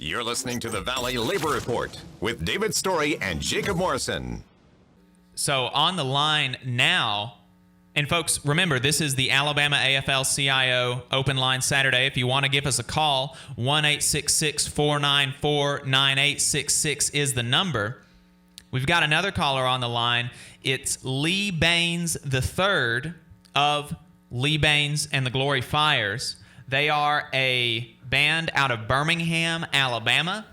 You're listening to the Valley Labor Report with David Story and Jacob Morrison. So on the line now, and folks, remember, this is the Alabama AFL-CIO Open Line Saturday. If you want to give us a call, 1-866-494-9866 is the number. We've got another caller on the line. It's Lee Bains III of Lee Bains and the Glory Fires. They are a band out of Birmingham, Alabama.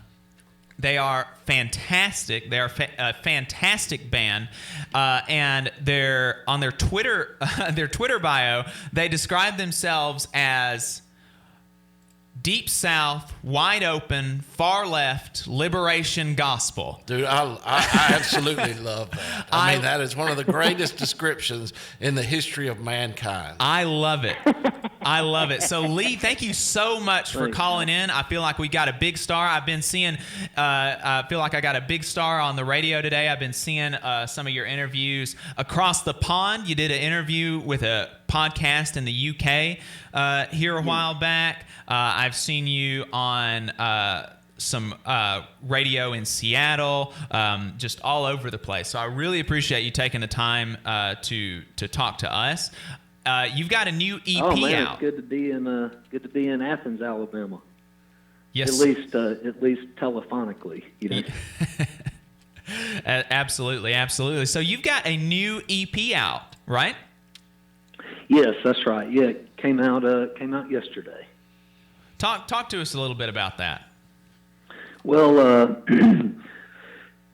They are fantastic. They are a fantastic band, and they're on their Twitter bio. They describe themselves as Deep South, wide open, far left, liberation gospel. Dude, I absolutely love that. I mean, that is one of the greatest descriptions in the history of mankind. I love it. I love it. So, Lee, thank you so much for calling in. I feel like we got a big star. I've been seeing, I feel like I got a big star on the radio today. I've been seeing some of your interviews across the pond. You did an interview with a podcast in the UK here a while back. I've seen you on some radio in Seattle, just all over the place. So I really appreciate you taking the time to talk to us. You've got a new EP out. It's good to be in Athens, Alabama. Yes, at least telephonically, you know. Absolutely. So you've got a new EP out, right? Yes, that's right. Yeah, it came out yesterday. Talk to us a little bit about that. Well,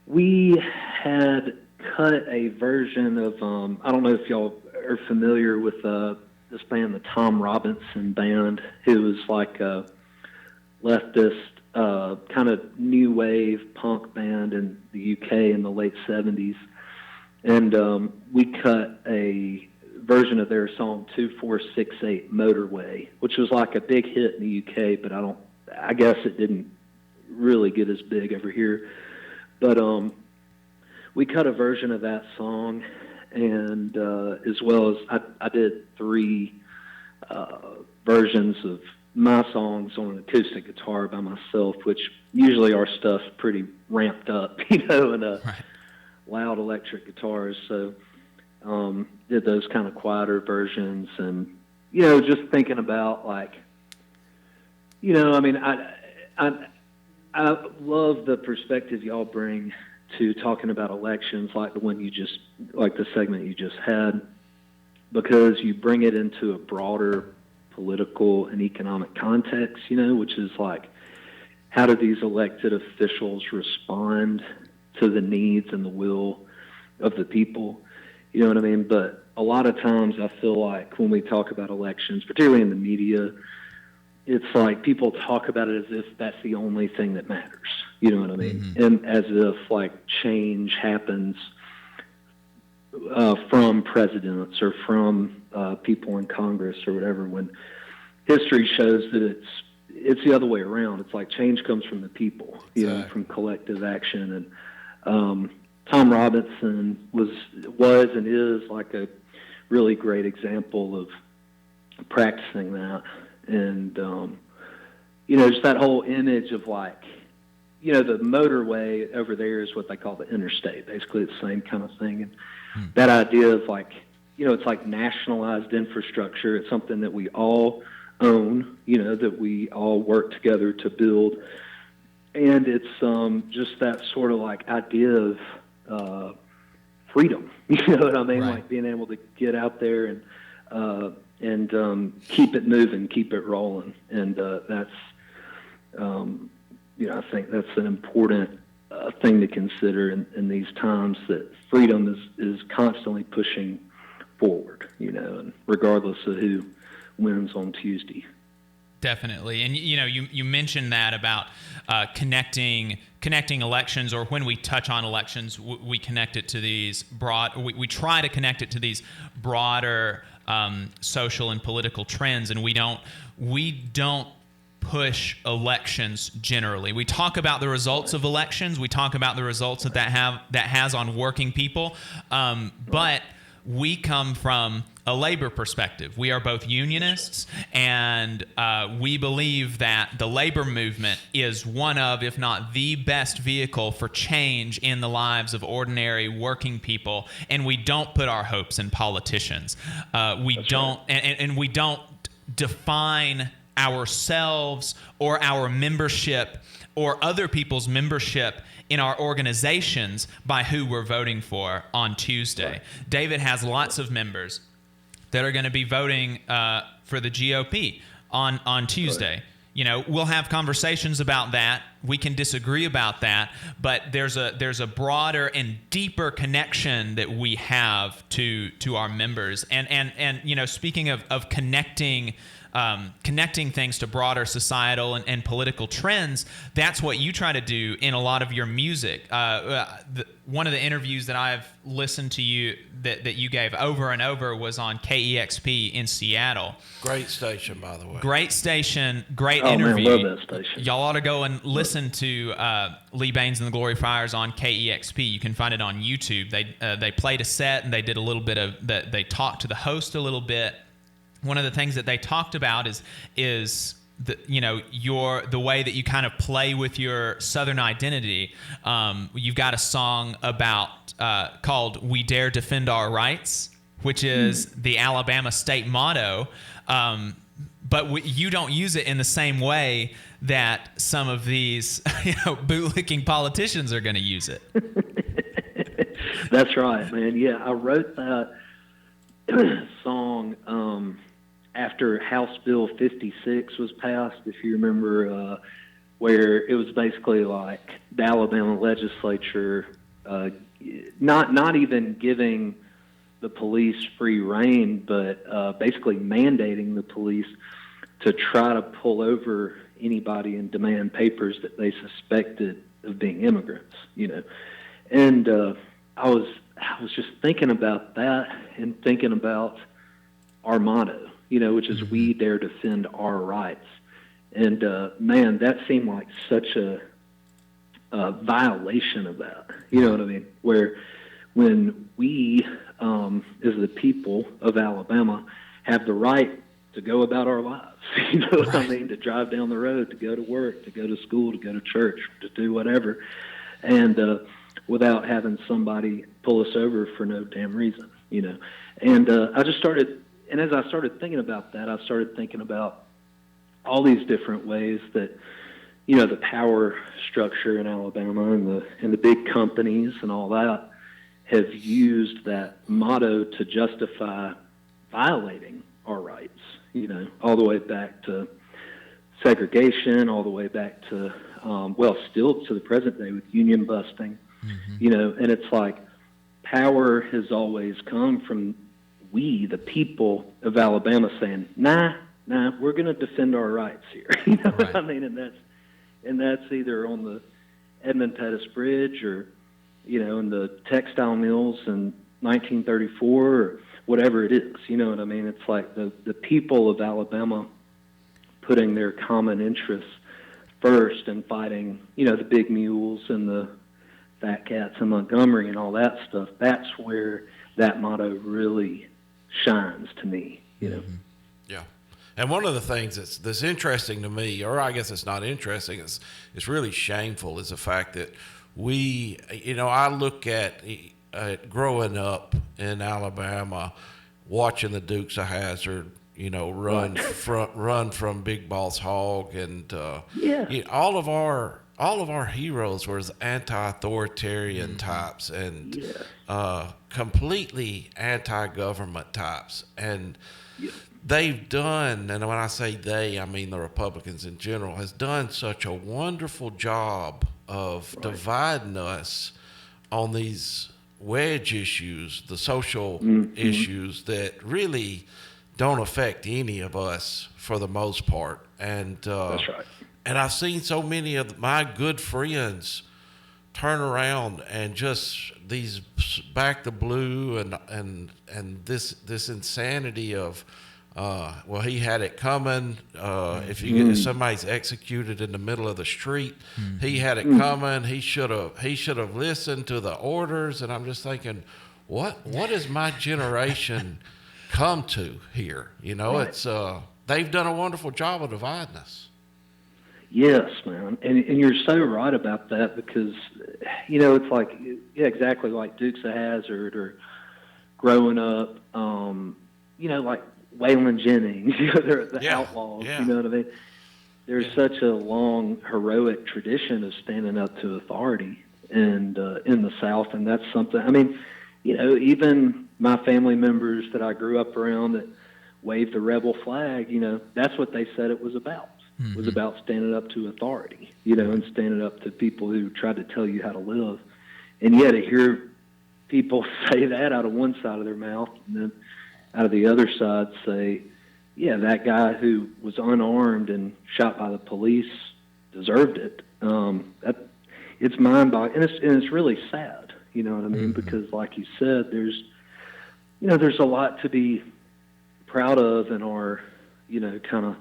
we had cut a version of I don't know if y'all are familiar with this band, the Tom Robinson Band, who was like a leftist kind of new wave punk band in the UK in the late 70s. And we cut a version of their song 2468 Motorway, which was like a big hit in the UK, but I guess it didn't really get as big over here. But we cut a version of that song, and as well as I did 3 versions of my songs on an acoustic guitar by myself, which usually our stuff's pretty ramped up, you know, and loud electric guitars. So did those kind of quieter versions, and you know, just thinking about like, you know, I mean, I love the perspective y'all bring to talking about elections, like the segment you just had, because you bring it into a broader political and economic context, you know, which is like, how do these elected officials respond to the needs and the will of the people? You know what I mean? But a lot of times I feel like when we talk about elections, particularly in the media, it's like people talk about it as if that's the only thing that matters. You know what I mean? Mm-hmm. And as if like change happens from presidents or from people in Congress or whatever, when history shows that it's the other way around. It's like change comes from the people, you know, from collective action. And Tom Robinson was and is like a really great example of practicing that. And, you know, just that whole image of like, you know, the motorway over there is what they call the interstate. Basically, it's the same kind of thing. And that idea of like, you know, it's like nationalized infrastructure. It's something that we all own, you know, that we all work together to build. And it's just that sort of like idea of freedom. You know what I mean? Right. Like being able to get out there and keep it moving, keep it rolling. And that's, you know, I think that's an important thing to consider in these times, that freedom is constantly pushing forward, you know, and regardless of who wins on Tuesday. Definitely. And, you know, you mentioned that about connecting elections, or when we touch on elections, we connect it to these we try to connect it to these broader social and political trends, and we don't push elections generally. We talk about the results of elections. We talk about the results that has on working people. But we come from a labor perspective. We are both unionists, and we believe that the labor movement is one of, if not the best vehicle for change in the lives of ordinary working people, and we don't put our hopes in politicians. We don't define ourselves or our membership or other people's membership in our organizations by who we're voting for on Tuesday. Right. David has lots of members that are going to be voting for the GOP on Tuesday. Right. You know, we'll have conversations about that. We can disagree about that, but there's a broader and deeper connection that we have to our members. And you know, speaking of connecting things to broader societal and political trends, that's what you try to do in a lot of your music. One of the interviews that I've listened to you that you gave over and over was on KEXP in Seattle. Great station, by the way. Great station, great interview. Man, love that station. Y'all ought to go and listen to Lee Bains and the Glory Fires on KEXP. You can find it on YouTube. They played a set and they did a little bit of that. They talked to the host a little bit. One of the things that they talked about is the, you know, the way that you kind of play with your Southern identity. You've got a song called "We Dare Defend Our Rights," which is the Alabama state motto. But you don't use it in the same way that some of these bootlicking politicians are going to use it. That's right, man. Yeah, I wrote that song after House Bill 56 was passed, if you remember, where it was basically like the Alabama legislature not even giving the police free rein, but basically mandating the police to try to pull over anybody and demand papers that they suspected of being immigrants, you know. And I was just thinking about that and thinking about our motto, you know, which is "We dare defend our rights." And man, that seemed like such a violation of that. You know what I mean? Where when we, as the people of Alabama, have the right to go about our lives, you know what I mean? To drive down the road, to go to work, to go to school, to go to church, to do whatever, and without having somebody pull us over for no damn reason, you know. And I just started. And as I started thinking about that, I started thinking about all these different ways that, you know, the power structure in Alabama and the big companies and all that have used that motto to justify violating our rights, you know, all the way back to segregation, all the way back to, still to the present day with union busting, you know, and it's like power has always come from we, the people of Alabama, saying, nah, we're going to defend our rights here. You know what I mean? And that's either on the Edmund Pettus Bridge or, you know, in the textile mills in 1934 or whatever it is. You know what I mean? It's like the people of Alabama putting their common interests first and fighting, you know, the big mules and the fat cats in Montgomery and all that stuff. That's where that motto really shines to me, you know. Yeah. And one of the things that's interesting to me, or I guess it's not interesting, it's really shameful, is the fact that we, you know, I look at growing up in Alabama, watching the Dukes of Hazzard, you know, run from Big Boss Hogg, and you know, all of our heroes were anti-authoritarian types and completely anti-government types. And they've done, and when I say they, I mean the Republicans in general, has done such a wonderful job of dividing us on these wedge issues, the social issues that really don't affect any of us for the most part. And that's right. And I've seen so many of my good friends turn around and just these back the blue and this insanity of he had it coming. If somebody's executed in the middle of the street, he had it coming. He should have listened to the orders. And I'm just thinking, what is my generation come to here. You know, Right. it's they've done a wonderful job of dividing us. Yes, man, and you're so right about that because, you know, it's like, yeah, exactly like Dukes of Hazzard or growing up, you know, like Waylon Jennings, you know, they're the Outlaws, Yeah. you know what I mean? There's such a long heroic tradition of standing up to authority, and in the South, and that's something. I mean, you know, even my family members that I grew up around that waved the rebel flag, you know, that's what they said it was about. It was about standing up to authority, you know, and standing up to people who tried to tell you how to live. And yet to hear people say that out of one side of their mouth and then out of the other side say, yeah, that guy who was unarmed and shot by the police deserved it. It's mind-boggling, and it's really sad, you know what I mean? Because like you said, there's a lot to be proud of in our, you know, kind of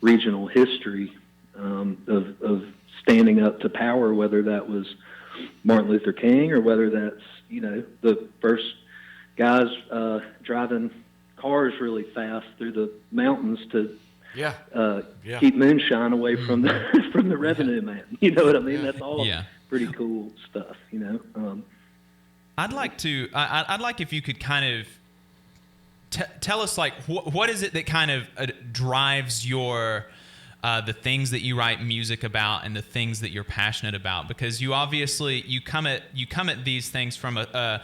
regional history of standing up to power, whether that was Martin Luther King or whether that's, you know, the first guys driving cars really fast through the mountains to keep moonshine away from the from the revenue man. You know what I mean? That's all pretty cool stuff, you know. I'd like if you could kind of tell us, like, what is it that kind of drives your the things that you write music about and the things that you're passionate about? Because you obviously you come at these things from a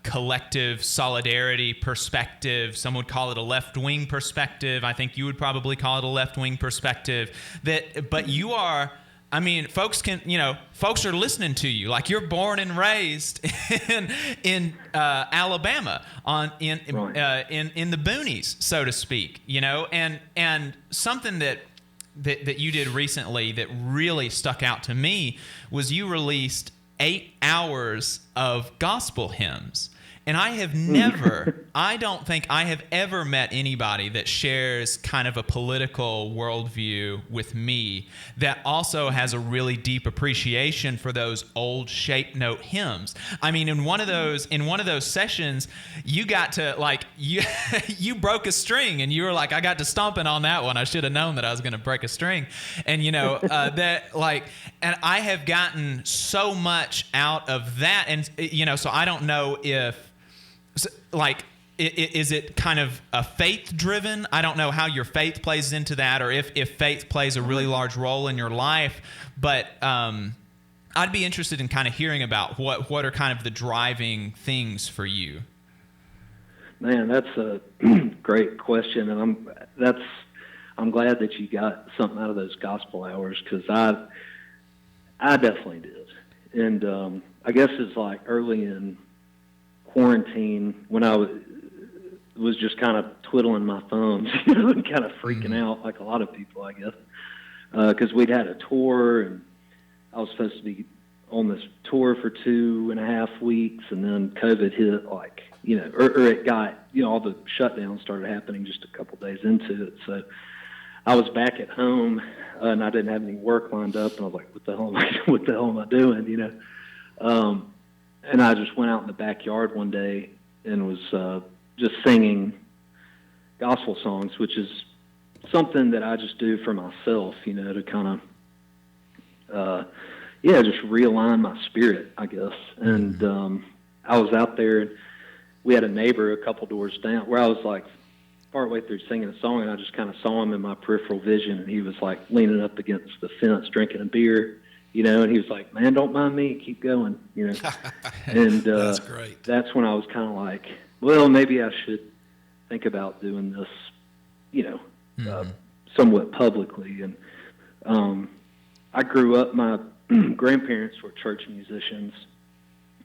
collective solidarity perspective. Some would call it a left-wing perspective. I think you would probably call it a left-wing perspective. But you are. I mean, folks are listening to you. Like, you're born and raised in Alabama, in the boonies, so to speak. You know, and something that you did recently that really stuck out to me was you released 8 hours of gospel hymns. And I have I don't think I have ever met anybody that shares kind of a political worldview with me that also has a really deep appreciation for those old shape note hymns. I mean, in one of those sessions, you got to, like, you broke a string, and you were like, I got to stomping on that one. I should have known that I was going to break a string. And, you know, and I have gotten so much out of that. And, you know, so I don't know if, like, is it kind of a faith-driven? I don't know how your faith plays into that, or if faith plays a really large role in your life. But I'd be interested in kind of hearing about what are kind of the driving things for you. Man, that's a great question, and I'm glad that you got something out of those gospel hours, because I definitely did. And I guess it's like early in quarantine when I was just kind of twiddling my thumbs, you know, and kind of freaking out like a lot of people, I guess, because we'd had a tour, and I was supposed to be on this tour for 2.5 weeks, and then COVID hit, like, you know, or it got, you know, all the shutdowns started happening just a couple days into it. So I was back at home, and I didn't have any work lined up, and I was like, what the hell am I doing, you know? And I just went out in the backyard one day and was just singing gospel songs, which is something that I just do for myself, you know, to kind of, just realign my spirit, I guess. And I was out there, and we had a neighbor a couple doors down where I was like partway through singing a song, and I just kind of saw him in my peripheral vision, and he was like leaning up against the fence drinking a beer. You know, and he was like, man, don't mind me, keep going, you know. And that's great. That's when I was kind of like, well, maybe I should think about doing this, you know, somewhat publicly. And I grew up, my grandparents were church musicians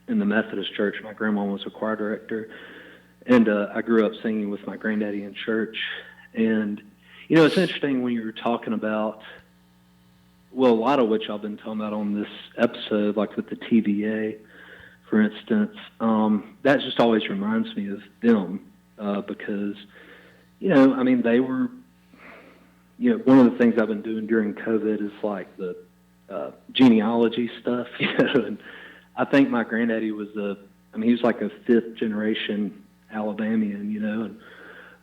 in the Methodist church. My grandma was a choir director. And I grew up singing with my granddaddy in church. And, you know, it's interesting when you were talking about, well, a lot of which I've been talking about on this episode, like with the TVA, for instance, that just always reminds me of them because, you know, I mean, they were, you know, one of the things I've been doing during COVID is like the genealogy stuff, you know, and I think my granddaddy was he was like a 5th generation Alabamian,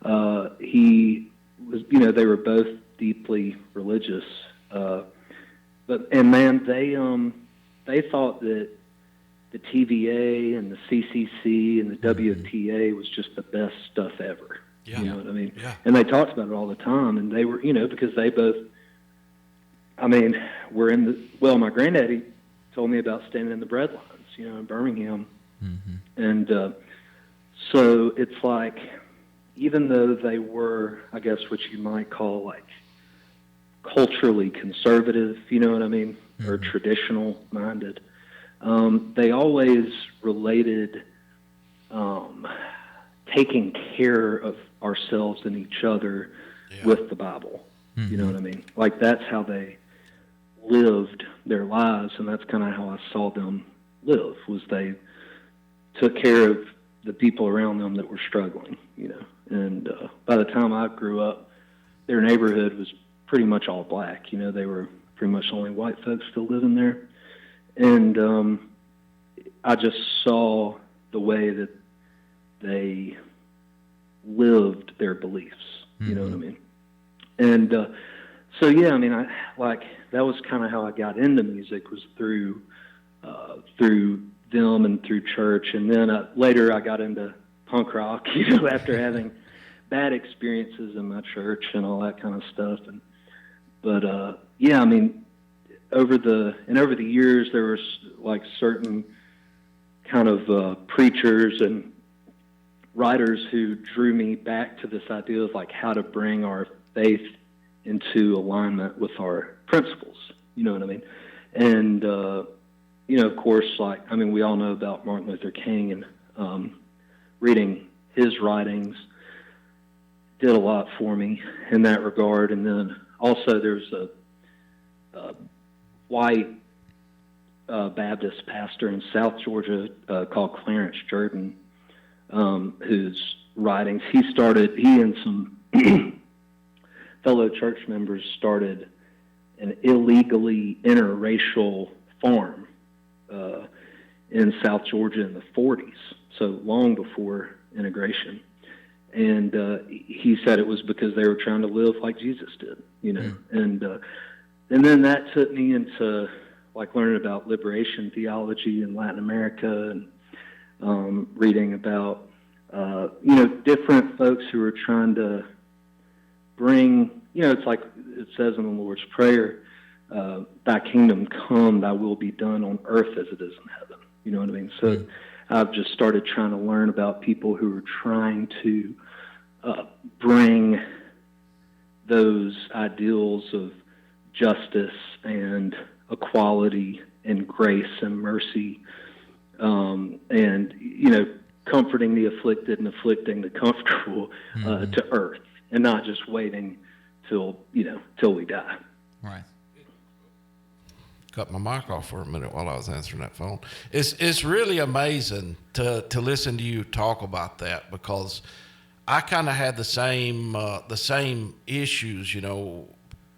and he was, they were both deeply religious, and man, they thought that the TVA and the CCC and the WTA was just the best stuff ever. Yeah. You know what I mean? Yeah. And they talked about it all the time, and they were, because they both, were my granddaddy told me about standing in the bread lines, in Birmingham. Mm-hmm. And so it's like, even though they were, I guess, what you might call like culturally conservative, you know what I mean, mm-hmm. or traditional minded, they always related taking care of ourselves and each other with the Bible. Mm-hmm. You know what I mean? Like, that's how they lived their lives, and that's kind of how I saw them live, was they took care of the people around them that were struggling, And by the time I grew up, their neighborhood was pretty much all black. They were pretty much only white folks still living there. And I just saw the way that they lived their beliefs. Mm-hmm. You know what I mean? And so, yeah, that was kind of how I got into music, was through them and through church. And then later I got into punk rock, after having bad experiences in my church and all that kind of stuff. But over the years, there was like certain kind of preachers and writers who drew me back to this idea of like how to bring our faith into alignment with our principles. You know what I mean? And of course, we all know about Martin Luther King, and reading his writings did a lot for me in that regard. And then also there's a white Baptist pastor in South Georgia called Clarence Jordan, whose writings he and some fellow church members started an illegally interracial farm in South Georgia in the 40s, so long before integration. And he said it was because they were trying to live like Jesus did, And then that took me into like learning about liberation theology in Latin America, and reading about different folks who are trying to bring, it's like it says in the Lord's Prayer, thy kingdom come, thy will be done on earth as it is in heaven. You know what I mean? So I've just started trying to learn about people who are trying to bring those ideals of justice and equality and grace and mercy, and comforting the afflicted and afflicting the comfortable to earth, and not just waiting till we die. Right. Cut my mic off for a minute while I was answering that phone. It's really amazing to listen to you talk about that, because I kind of had the same issues,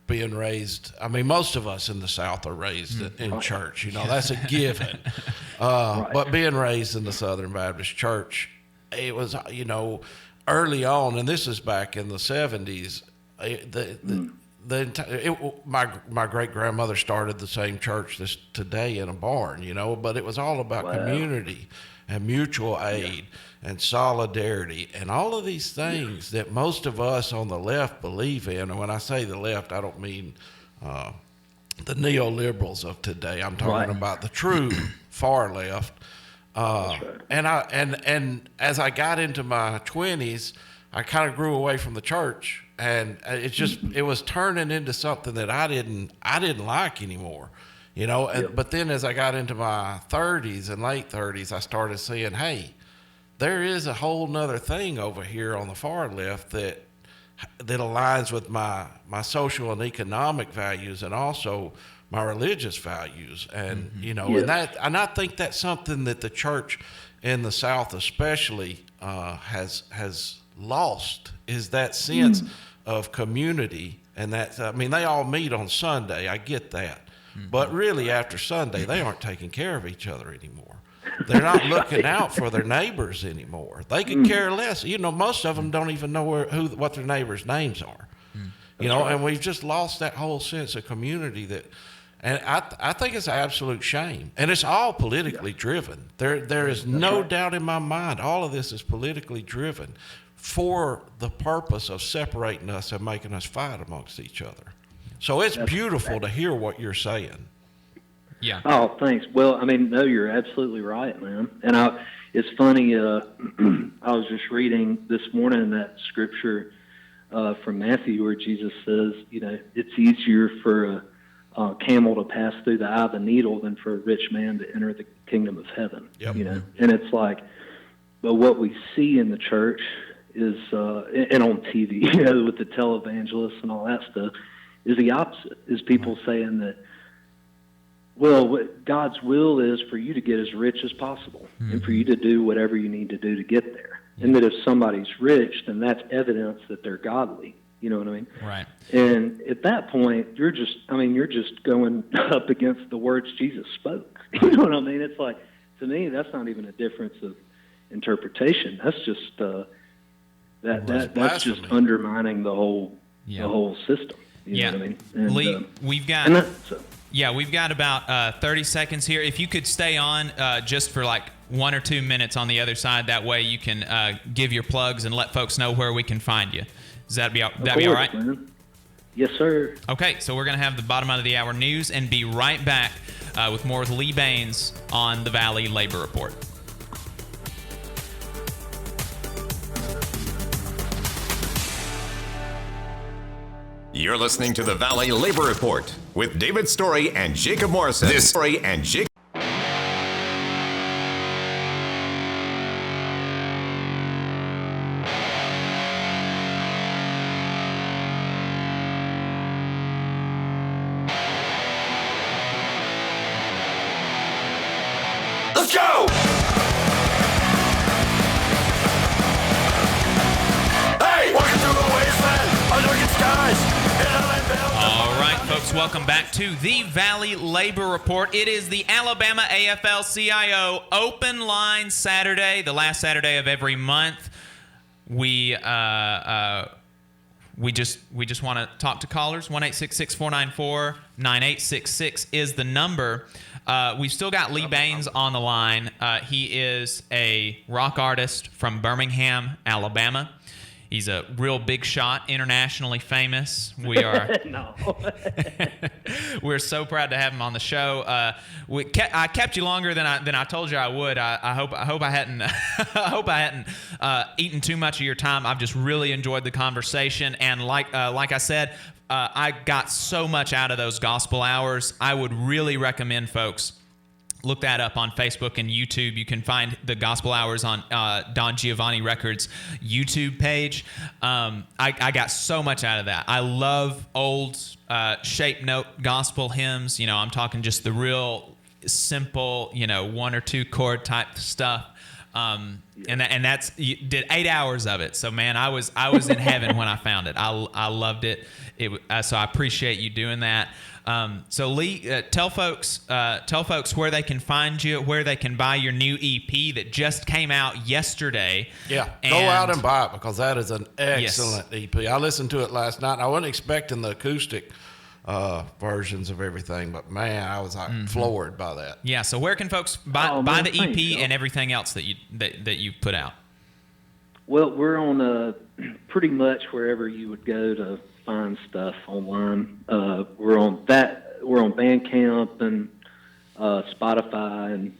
being raised. Most of us in the South are raised in church, that's a given. Right. But being raised in the Southern Baptist Church, it was, early on, and this is back in the 70s, my great grandmother started the same church today in a barn, but it was all about community and mutual aid and solidarity and all of these things that most of us on the left believe in. And when I say the left, I don't mean the neoliberals of today. I'm talking about the true far left. And as I got into my 20s, I kind of grew away from the church, and it was turning into something that I didn't like anymore, But then as I got into my 30s and late 30s, I started seeing, hey, there is a whole nother thing over here on the far left that aligns with my social and economic values, and also my religious values. And, and I think that's something that the church in the South especially has lost, is that sense of community. And that, they all meet on Sunday. I get that. But really after Sunday, they aren't taking care of each other anymore. They're not looking out for their neighbors anymore. They could care less. Most of them don't even know what their neighbors' names are. Right. And we've just lost that whole sense of community and I think it's an absolute shame. And it's all politically driven. There is no doubt in my mind, all of this is politically driven for the purpose of separating us and making us fight amongst each other. So it's beautiful to hear what you're saying. Yeah. Oh, thanks. Well, no, you're absolutely right, man. And it's funny, I was just reading this morning that scripture from Matthew where Jesus says, it's easier for a camel to pass through the eye of the needle than for a rich man to enter the kingdom of heaven. Yep. And it's like, but what we see in the church is, and on TV, with the televangelists and all that stuff, is the opposite, is people saying that, well, what God's will is for you to get as rich as possible and for you to do whatever you need to do to get there. And that if somebody's rich, then that's evidence that they're godly. You know what I mean? Right. And at that point, you're just going up against the words Jesus spoke. You know what I mean? It's like, to me, that's not even a difference of interpretation. That's just that's just undermining the whole system. You know what I mean? And, Lee, we've got about 30 seconds here. If you could stay on just for like 1 or 2 minutes on the other side, that way you can give your plugs and let folks know where we can find you. Does that be all right? Man. Yes, sir. Okay, so we're going to have the bottom of the hour news and be right back with more with Lee Bains on the Valley Labor Report. You're listening to the Valley Labor Report with David Story and Jacob Morrison. This Story and Jacob. Let's go! Hey, walking through a wasteland under dark skies. All right, folks, welcome back to the Valley Labor Report. It is the Alabama AFL-CIO Open Line Saturday, the last Saturday of every month. We just want to talk to callers. 1-866-494-9866 is the number. We've still got Lee Bains on the line. He is a rock artist from Birmingham, Alabama. He's a real big shot, internationally famous. We are. No. We're so proud to have him on the show. I kept you longer than I told you I would. I hope I hadn't eaten too much of your time. I've just really enjoyed the conversation, and like I said, I got so much out of those gospel hours. I would really recommend folks look that up on Facebook and YouTube. You can find the Gospel Hours on Don Giovanni Records YouTube page. I got so much out of that. I love old shape note gospel hymns. I'm talking just the real simple, 1 or 2 chord type stuff. And that's, you did 8 hours of it. So man, I was in heaven when I found it. I loved it. So I appreciate you doing that. So Lee, tell folks where they can find you, where they can buy your new EP that just came out yesterday. Yeah, go out and buy it because that is an excellent EP. I listened to it last night. And I wasn't expecting the acoustic versions of everything, but man, I was floored by that. Yeah. So where can folks buy the EP and everything else that you put out? Well, we're on pretty much wherever you would go to find stuff online. We're on Bandcamp and Spotify, and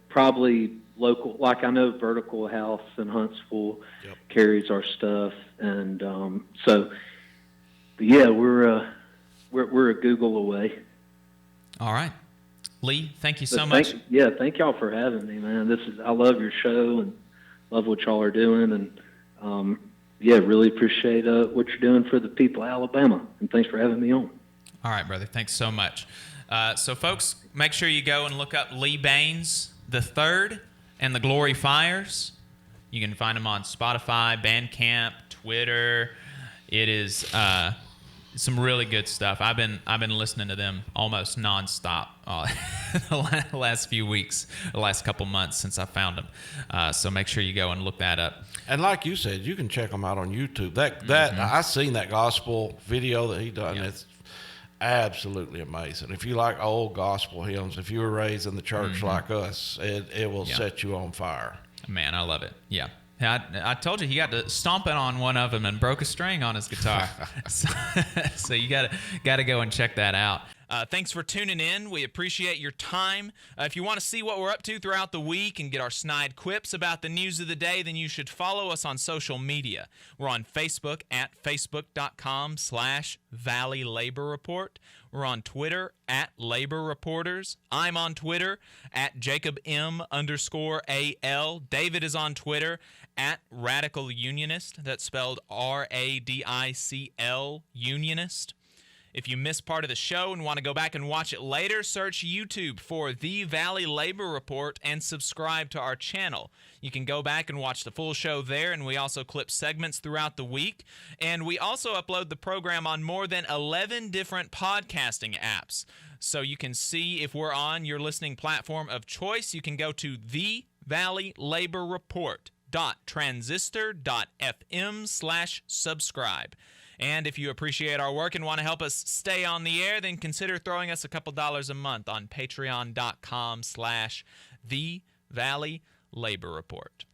probably local. Like I know Vertical House in Huntsville carries our stuff, and so yeah, we're a Google away. All right, Lee, thank you so much. Thank y'all for having me, man. I love your show and love what y'all are doing, and really appreciate what you're doing for the people of Alabama, and thanks for having me on. All right, brother. Thanks so much. So, folks, make sure you go and look up Lee Bains III and the Glory Fires. You can find them on Spotify, Bandcamp, Twitter. It is some really good stuff. I've been listening to them almost nonstop the last few weeks, the last couple months since I found them. So make sure you go and look that up. And like you said, you can check them out on YouTube. That I seen that gospel video that he done. Yep. It's absolutely amazing. If you like old gospel hymns, if you were raised in the church like us, it will set you on fire. Man, I love it. Yeah. I told you he got to stomping on one of them and broke a string on his guitar. so you gotta go and check that out. Thanks for tuning in. We appreciate your time. If you want to see what we're up to throughout the week and get our snide quips about the news of the day, then you should follow us on social media. We're on Facebook at facebook.com/Valley Labor Report. We're on Twitter at Labor Reporters. I'm on Twitter at JacobM_AL. David is on Twitter at Radical Unionist. That's spelled RADICL Unionist. If you missed part of the show and want to go back and watch it later, search YouTube for The Valley Labor Report and subscribe to our channel. You can go back and watch the full show there, and we also clip segments throughout the week. And we also upload the program on more than 11 different podcasting apps. So you can see if we're on your listening platform of choice. You can go to thevalleylaborreport.transistor.fm/subscribe. And if you appreciate our work and want to help us stay on the air, then consider throwing us a couple dollars a month on patreon.com/The Valley Labor Report.